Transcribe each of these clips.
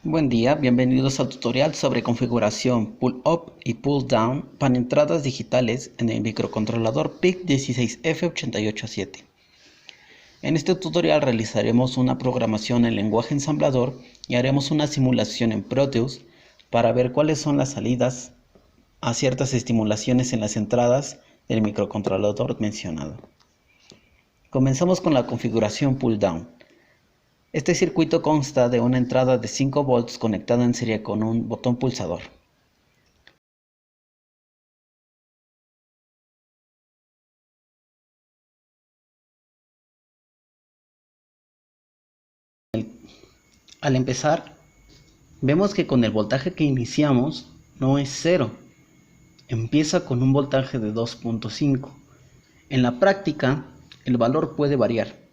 Buen día, bienvenidos al tutorial sobre configuración pull-up y pull-down para entradas digitales en el microcontrolador PIC16F887. En este tutorial realizaremos una programación en lenguaje ensamblador y haremos una simulación en Proteus para ver cuáles son las salidas a ciertas estimulaciones en las entradas del microcontrolador mencionado. Comenzamos con la configuración pull-down. Este circuito consta de una entrada de 5 volts conectada en serie con un botón pulsador. Al empezar, vemos que con el voltaje que iniciamos no es 0, empieza con un voltaje de 2.5. En la práctica, el valor puede variar.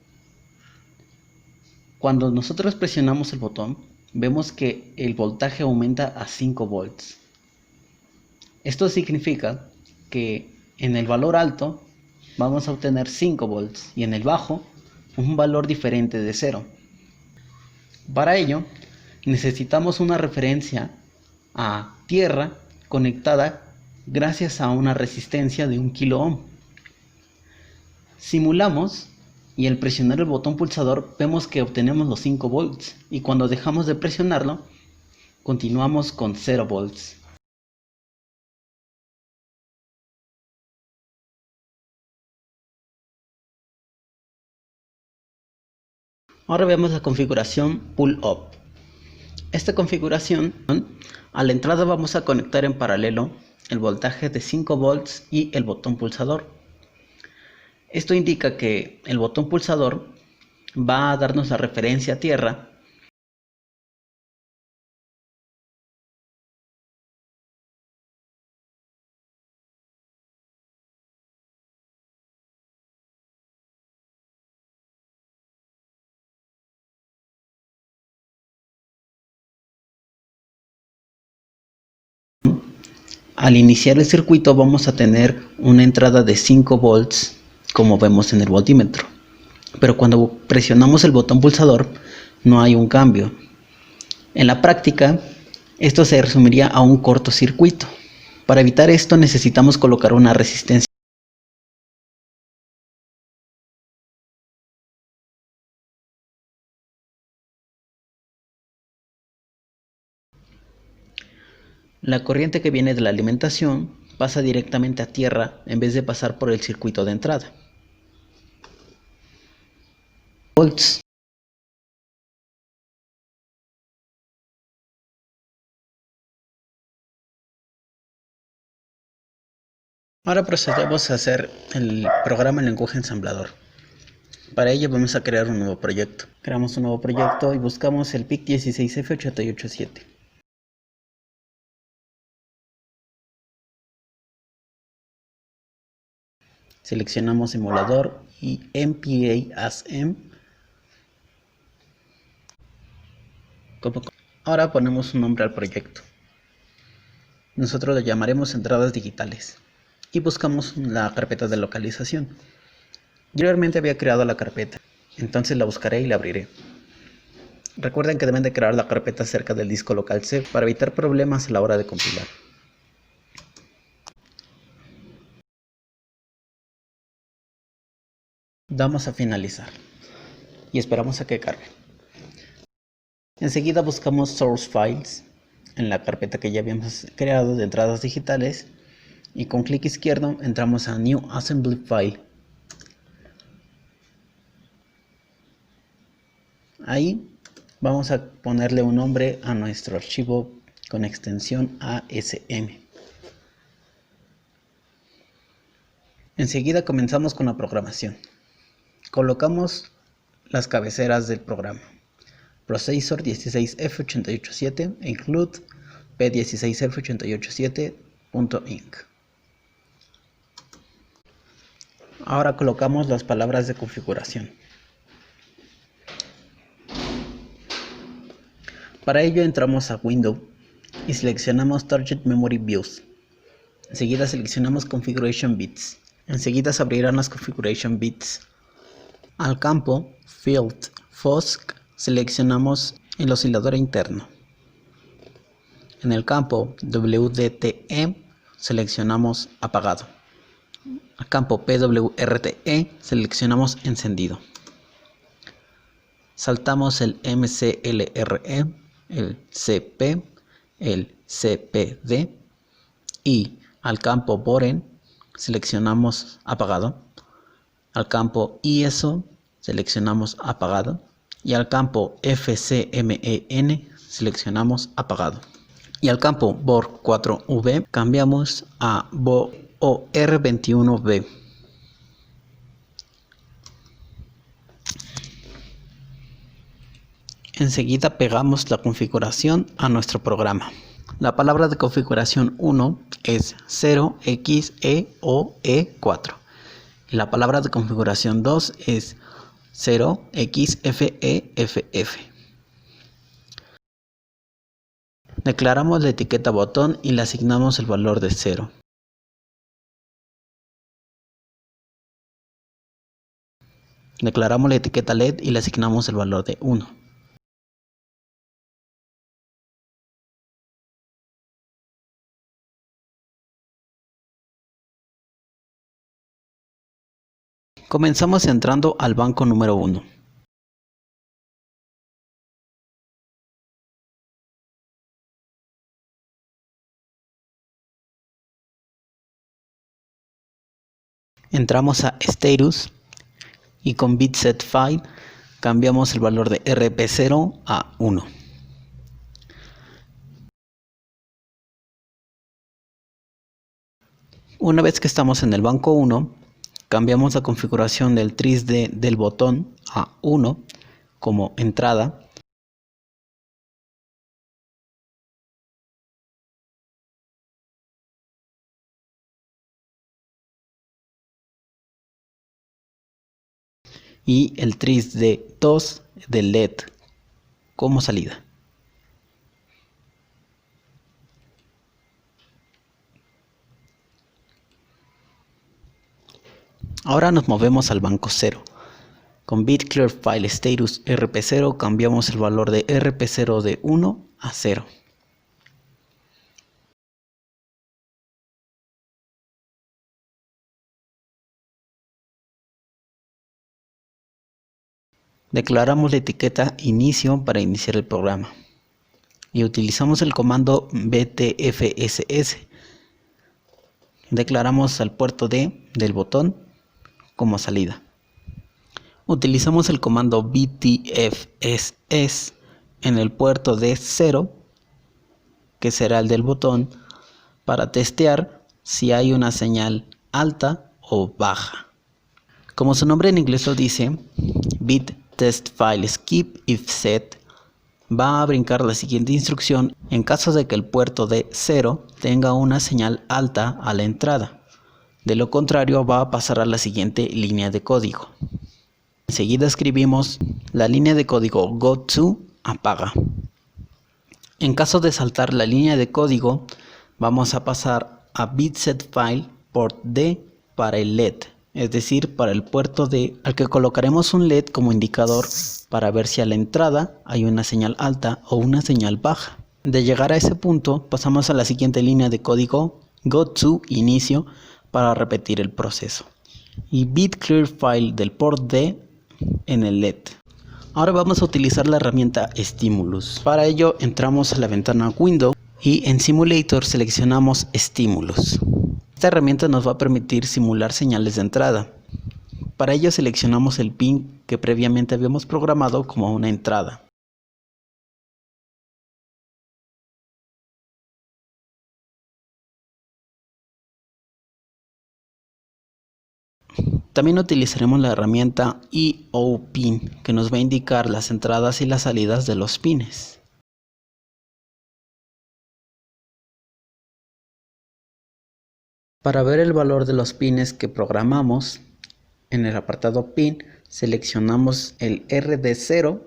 Cuando nosotros presionamos el botón, vemos que el voltaje aumenta a 5 volts. Esto significa que en el valor alto vamos a obtener 5 volts y en el bajo un valor diferente de 0. Para ello necesitamos una referencia a tierra conectada gracias a una resistencia de 1 kilo ohm. Simulamos y al presionar el botón pulsador vemos que obtenemos los 5 volts y cuando dejamos de presionarlo continuamos con 0 volts. Ahora vemos la configuración pull-up. Esta configuración, a la entrada vamos a conectar en paralelo el voltaje de 5 volts y el botón pulsador. Esto indica que el botón pulsador va a darnos la referencia a tierra Al iniciar el circuito vamos a tener una entrada de 5 volts como vemos en el voltímetro, pero cuando presionamos el botón pulsador no hay un cambio. En la práctica esto se resumiría a un cortocircuito. Para evitar esto necesitamos colocar una resistencia. La corriente que viene de la alimentación pasa directamente a tierra en vez de pasar por el circuito de entrada. Volts. Ahora procedemos a hacer el programa en lenguaje ensamblador. Para ello vamos a crear un nuevo proyecto. Creamos un nuevo proyecto y buscamos el PIC16F887. Seleccionamos simulador y MPA as M. Ahora ponemos un nombre al proyecto. Nosotros lo llamaremos entradas digitales y buscamos la carpeta de localización. Anteriormente había creado la carpeta, entonces la buscaré y la abriré. Recuerden que deben de crear la carpeta cerca del disco local C para evitar problemas a la hora de compilar. Damos a finalizar y esperamos a que cargue. Enseguida buscamos Source Files en la carpeta que ya habíamos creado de entradas digitales y con clic izquierdo entramos a New Assembly File. Ahí vamos a ponerle un nombre a nuestro archivo con extensión ASM. Enseguida comenzamos con la programación. Colocamos las cabeceras del programa. Processor 16F887 e include P16F887.inc. Ahora colocamos las palabras de configuración. Para ello entramos a Window y seleccionamos Target Memory Views. Enseguida seleccionamos Configuration Bits. Enseguida se abrirán las Configuration Bits. Al campo Field Fosc seleccionamos el oscilador interno. En el campo WDTE seleccionamos apagado. Al campo PWRTE seleccionamos encendido. Saltamos el MCLRE, el CP, el CPD y al campo BOREN seleccionamos apagado. Al campo ISO seleccionamos apagado y al campo FCMEN seleccionamos apagado. Y al campo BOR4V cambiamos a BOR21V. Enseguida pegamos la configuración a nuestro programa. La palabra de configuración 1 es 0xeoe4 y la palabra de configuración 2 es 0xfeff. Declaramos la etiqueta botón y le asignamos el valor de 0. Declaramos la etiqueta LED y le asignamos el valor de 1. Comenzamos entrando al banco número 1. Entramos a Status y con BitSetFile cambiamos el valor de RP0 a 1. Una vez que estamos en el banco 1, cambiamos la configuración del TRISD del botón a 1 como entrada. Y el TRISD 2 del LED como salida. Ahora nos movemos al banco 0. Con BitClearFile Status RP0 cambiamos el valor de RP0 de 1 a 0. Declaramos la etiqueta inicio para iniciar el programa y utilizamos el comando btfss. Declaramos al puerto D del botón como salida. Utilizamos el comando btfss en el puerto D0, que será el del botón, para testear si hay una señal alta o baja. Como su nombre en inglés lo dice, BitTestFile skip if set va a brincar la siguiente instrucción en caso de que el puerto D0 tenga una señal alta a la entrada. De lo contrario, va a pasar a la siguiente línea de código. Enseguida escribimos la línea de código goTo apaga. En caso de saltar la línea de código, vamos a pasar a BitSetFile port D para el LED, es decir, para el puerto D al que colocaremos un LED como indicador para ver si a la entrada hay una señal alta o una señal baja. De llegar a ese punto, pasamos a la siguiente línea de código goTo inicio para repetir el proceso. Y BitClearFile del port D en el LED. Ahora vamos a utilizar la herramienta Stimulus. Para ello entramos a la ventana Window y en Simulator seleccionamos Stimulus. Esta herramienta nos va a permitir simular señales de entrada. Para ello seleccionamos el pin que previamente habíamos programado como una entrada. También utilizaremos la herramienta EOPin, que nos va a indicar las entradas y las salidas de los pines. Para ver el valor de los pines que programamos, en el apartado pin seleccionamos el RD0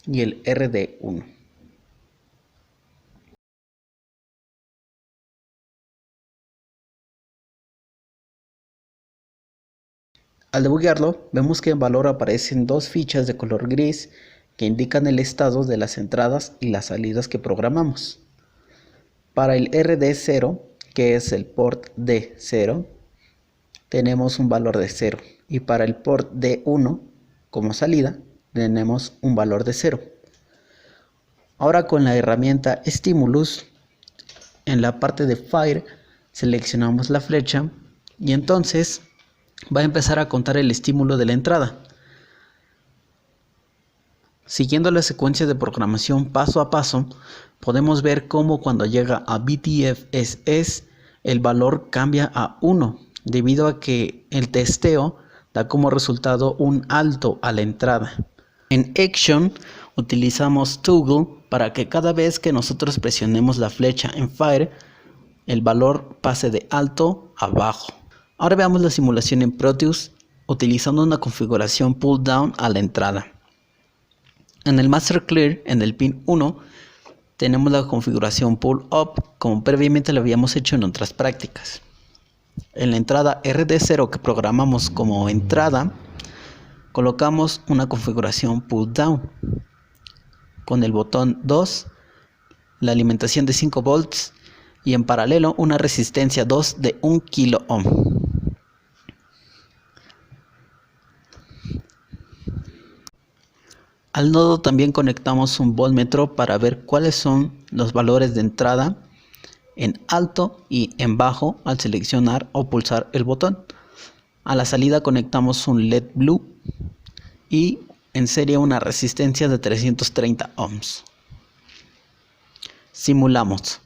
y el RD1. Al debuguearlo, vemos que en valor aparecen dos fichas de color gris que indican el estado de las entradas y las salidas que programamos. Para el RD0, que es el port D0, tenemos un valor de 0. Y para el port D1, como salida, tenemos un valor de 0. Ahora con la herramienta Stimulus, en la parte de Fire, seleccionamos la flecha y entonces va a empezar a contar el estímulo de la entrada. Siguiendo la secuencia de programación paso a paso, podemos ver cómo cuando llega a BTFSS el valor cambia a 1, debido a que el testeo da como resultado un alto a la entrada. En Action utilizamos Toggle para que cada vez que nosotros presionemos la flecha en Fire, el valor pase de alto a bajo. Ahora veamos la simulación en Proteus utilizando una configuración pull down a la entrada. En el Master Clear, en el pin 1, tenemos la configuración pull up como previamente lo habíamos hecho en otras prácticas. En la entrada RD0 que programamos como entrada, colocamos una configuración pull down con el botón 2, la alimentación de 5 volts y en paralelo una resistencia 2 de 1 kilo ohm. Al nodo también conectamos un voltmetro para ver cuáles son los valores de entrada en alto y en bajo al seleccionar o pulsar el botón. A la salida conectamos un LED blue y en serie una resistencia de 330 ohms. Simulamos.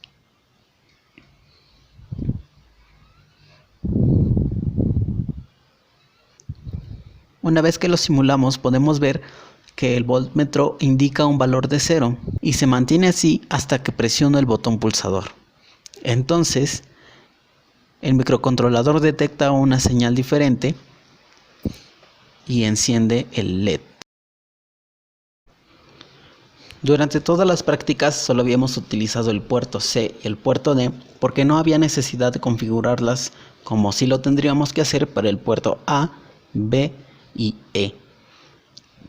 Una vez que lo simulamos podemos ver que el voltmetro indica un valor de 0 y se mantiene así hasta que presiono el botón pulsador. Entonces, el microcontrolador detecta una señal diferente y enciende el LED. Durante todas las prácticas solo habíamos utilizado el puerto C y el puerto D porque no había necesidad de configurarlas como si lo tendríamos que hacer para el puerto A, B y E.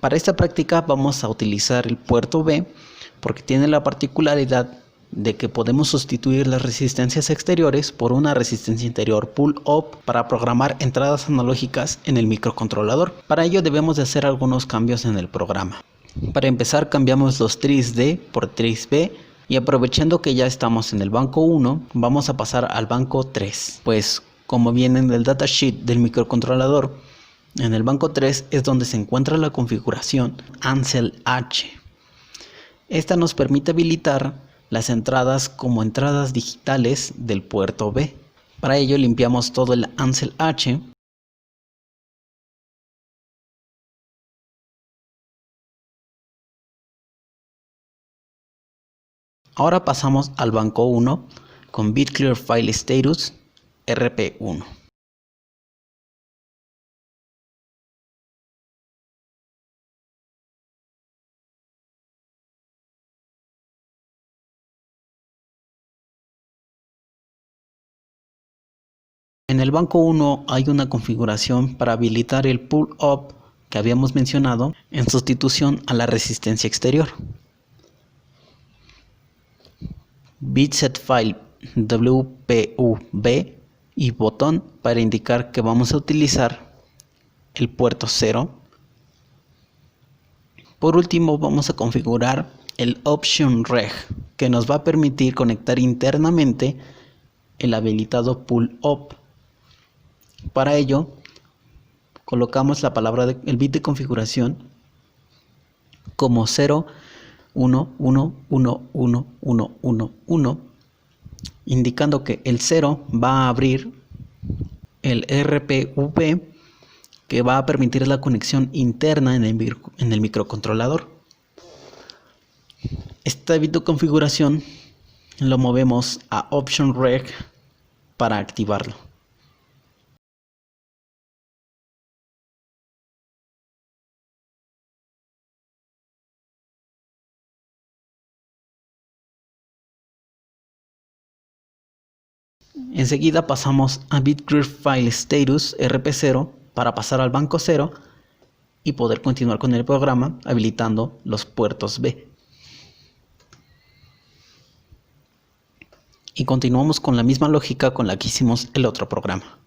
Para esta práctica vamos a utilizar el puerto B porque tiene la particularidad de que podemos sustituir las resistencias exteriores por una resistencia interior pull-up para programar entradas analógicas en el microcontrolador. Para ello debemos de hacer algunos cambios en el programa. Para empezar cambiamos los tris D por tris B y aprovechando que ya estamos en el banco 1 vamos a pasar al banco 3, pues como viene en el datasheet del microcontrolador, en el banco 3 es donde se encuentra la configuración Ansel H. Esta nos permite habilitar las entradas como entradas digitales del puerto B. Para ello limpiamos todo el Ansel H. Ahora pasamos al banco 1 con BitClear File Status RP1. En el banco 1 hay una configuración para habilitar el pull up que habíamos mencionado en sustitución a la resistencia exterior. Bitset File WPUB y botón para indicar que vamos a utilizar el puerto 0. Por último vamos a configurar el Option Reg que nos va a permitir conectar internamente el habilitado pull up. Para ello colocamos la palabra el bit de configuración como 0 1 1 1 1 1 1 1, indicando que el 0 va a abrir el RPV que va a permitir la conexión interna en el microcontrolador. Este bit de configuración lo movemos a Option Reg para activarlo. Enseguida pasamos a BitClear File Status RP0 para pasar al banco 0 y poder continuar con el programa habilitando los puertos B. y continuamos con la misma lógica con la que hicimos el otro programa.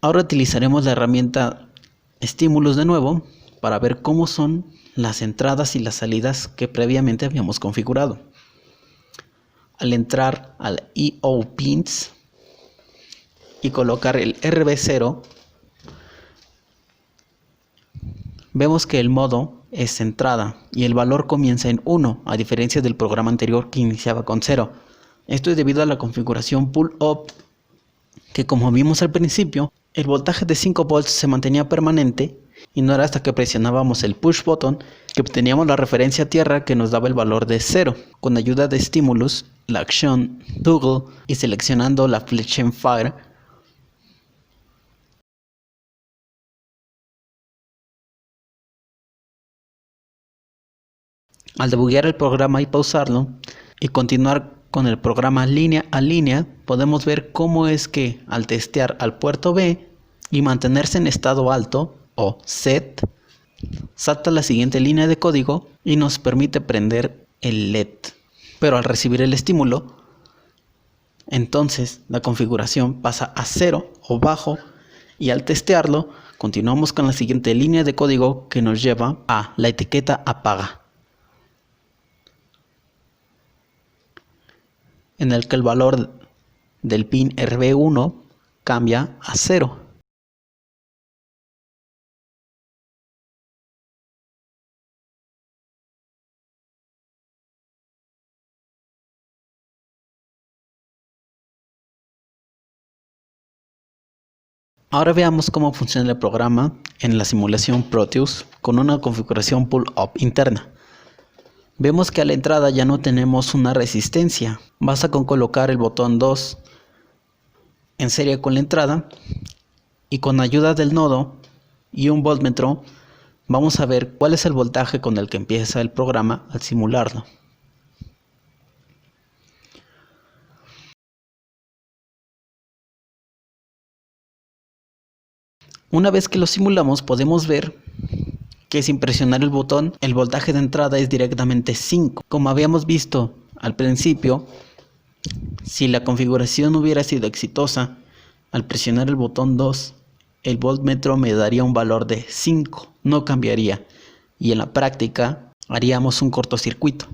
Ahora utilizaremos la herramienta estímulos de nuevo para ver cómo son las entradas y las salidas que previamente habíamos configurado. Al entrar al I/O pins y colocar el RB0, vemos que el modo es entrada y el valor comienza en 1, a diferencia del programa anterior que iniciaba con 0. Esto es debido a la configuración pull up, que como vimos al principio, el voltaje de 5 volts se mantenía permanente y no era hasta que presionábamos el push button que obteníamos la referencia a tierra que nos daba el valor de 0. Con ayuda de Stimulus, la acción Toggle y seleccionando la flecha en Fire, al debuguear el programa y pausarlo y continuar con el programa línea a línea, podemos ver cómo es que al testear al puerto B y mantenerse en estado alto o set, salta la siguiente línea de código y nos permite prender el LED. Pero al recibir el estímulo, entonces la configuración pasa a 0 o bajo y al testearlo continuamos con la siguiente línea de código que nos lleva a la etiqueta apaga, en el que el valor del pin RB1 cambia a 0. Ahora veamos cómo funciona el programa en la simulación Proteus con una configuración pull-up interna. Vemos que a la entrada ya no tenemos una resistencia. Basta con colocar el botón 2 en serie con la entrada y con ayuda del nodo y un voltmetro vamos a ver cuál es el voltaje con el que empieza el programa al simularlo. Una vez que lo simulamos podemos ver que sin presionar el botón el voltaje de entrada es directamente 5. Como habíamos visto al principio, si la configuración hubiera sido exitosa, al presionar el botón 2 el voltmetro me daría un valor de 5, no cambiaría y en la práctica haríamos un cortocircuito.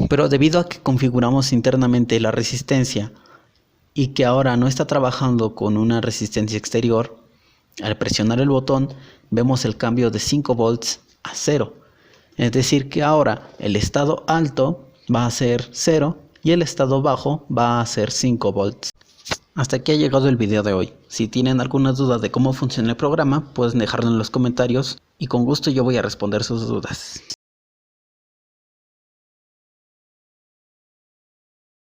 Pero debido a que configuramos internamente la resistencia y que ahora no está trabajando con una resistencia exterior, al presionar el botón vemos el cambio de 5 volts a 0. Es decir que ahora el estado alto va a ser 0 y el estado bajo va a ser 5 volts. Hasta aquí ha llegado el video de hoy. Si tienen alguna duda de cómo funciona el programa, pueden dejarlo en los comentarios y con gusto yo voy a responder sus dudas.